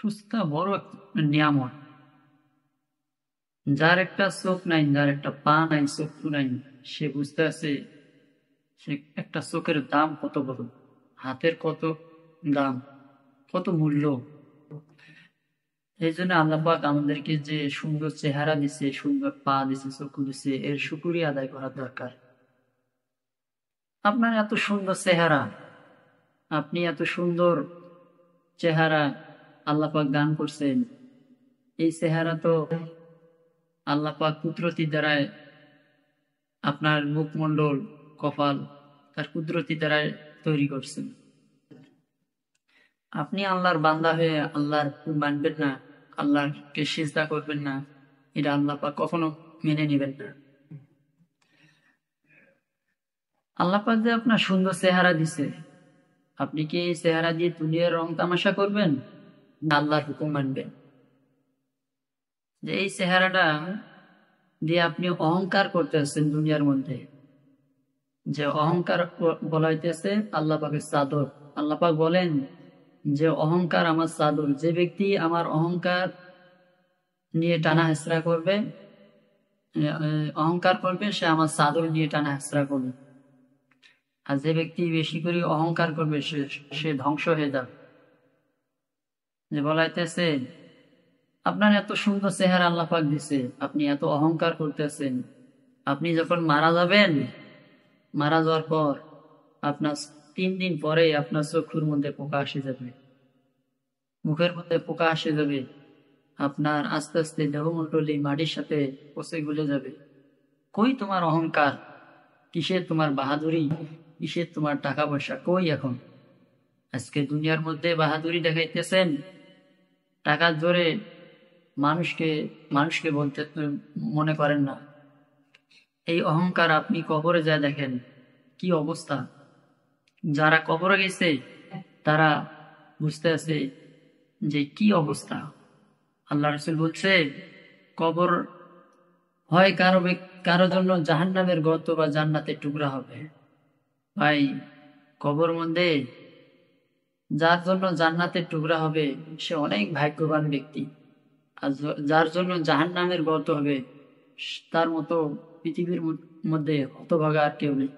সুস্থতা বড় একটা নিয়ামত। যার একটা চোখ নাই, যার একটা পা নাই, চক্ষু নাই, সে বুঝতে আছে সে একটা চোখের দাম কত বড়, হাতের কত দাম, কত মূল্য। এই জন্য আল্লাহ পাক আমাদেরকে যে সুন্দর চেহারা দিছে, সুন্দর পা দিছে, চক্ষু দিছে, এর শুকরিয়া আদায় করা দরকার। আপনার এত সুন্দর চেহারা, আপনি এত সুন্দর চেহারা আল্লাহ পাক দান করছেন। এই চেহারা তো আল্লাহ পাক কুদরতি দ্বারায় আপনার মুখমণ্ডল, কপাল তার কুদরতি দ্বারায় তৈরি করছেন। আপনি আল্লাহর বান্দা হয়ে আল্লাহর মানবেন না, আল্লাহকে সিজদা করবেন না, এটা আল্লাহ পাক কখনো মেনে নেবেন না। আল্লাহ পাক যে আপনার সুন্দর চেহারা দিছে, আপনি কি এই চেহারা দিয়ে দুনিয়ার রং তামাশা করবেন না আল্লাহর হুকুম মানবেন? যে এই চেহারাটা দিয়ে আপনি অহংকার করতেছেন দুনিয়ার মধ্যে, যে অহংকার বলা হইতেছে আল্লাহ পাকের চাদর। আল্লাহ পাক বলেন যে অহংকার আমার চাদর, যে ব্যক্তি আমার অহংকার নিয়ে টানা হেঁচড়া করবে, অহংকার করবে, সে আমার চাদর নিয়ে টানা হেঁচড়া করবে। আর যে ব্যক্তি বেশি করে অহংকার করবে সে ধ্বংস হয়ে যাবে। যে বলা হইতেছে আপনার এত সুন্দর চেহারা আল্লাহ পাক দিছে, আপনি এত অহংকার করতেছেন, আপনি যখন মারা যাবেন, মারা যাওয়ার পর আপনার 3 দিন পরে আপনার চোখের মধ্যে পোকা আসে যাবে, মুখের মধ্যে পোকা আসে যাবে, আপনার আস্তে আস্তে দেহমণ্ডলী মাটির সাথে পচে গলে যাবে। কই তোমার অহংকার? কিসের তোমার বাহাদুরি? কিসের তোমার টাকা পয়সা? কই এখন? আজকে দুনিয়ার মধ্যে বাহাদুরি দেখাইতেছেন, টাকার জোরে মানুষকে মানুষকে বলতে মনে করেন না। এই অহংকার আপনি কবরে যা দেখেন কি অবস্থা। যারা কবরে গেছে তারা বুঝতে আছে যে কি অবস্থা। আল্লাহ রাসূল বলছে কবর হয় কারো জন্য জাহান্নামের গর্ত বা জান্নাতের টুকরা হবে। ভাই, কবর মধ্যে যার জন্য জান্নাতের টুকরা হবে সে অনেক ভাগ্যবান ব্যক্তি। আর যার জন্য জাহান্নামের গর্ত হবে তার মতো পৃথিবীর মধ্যে হতভাগা আর কেউ নেই।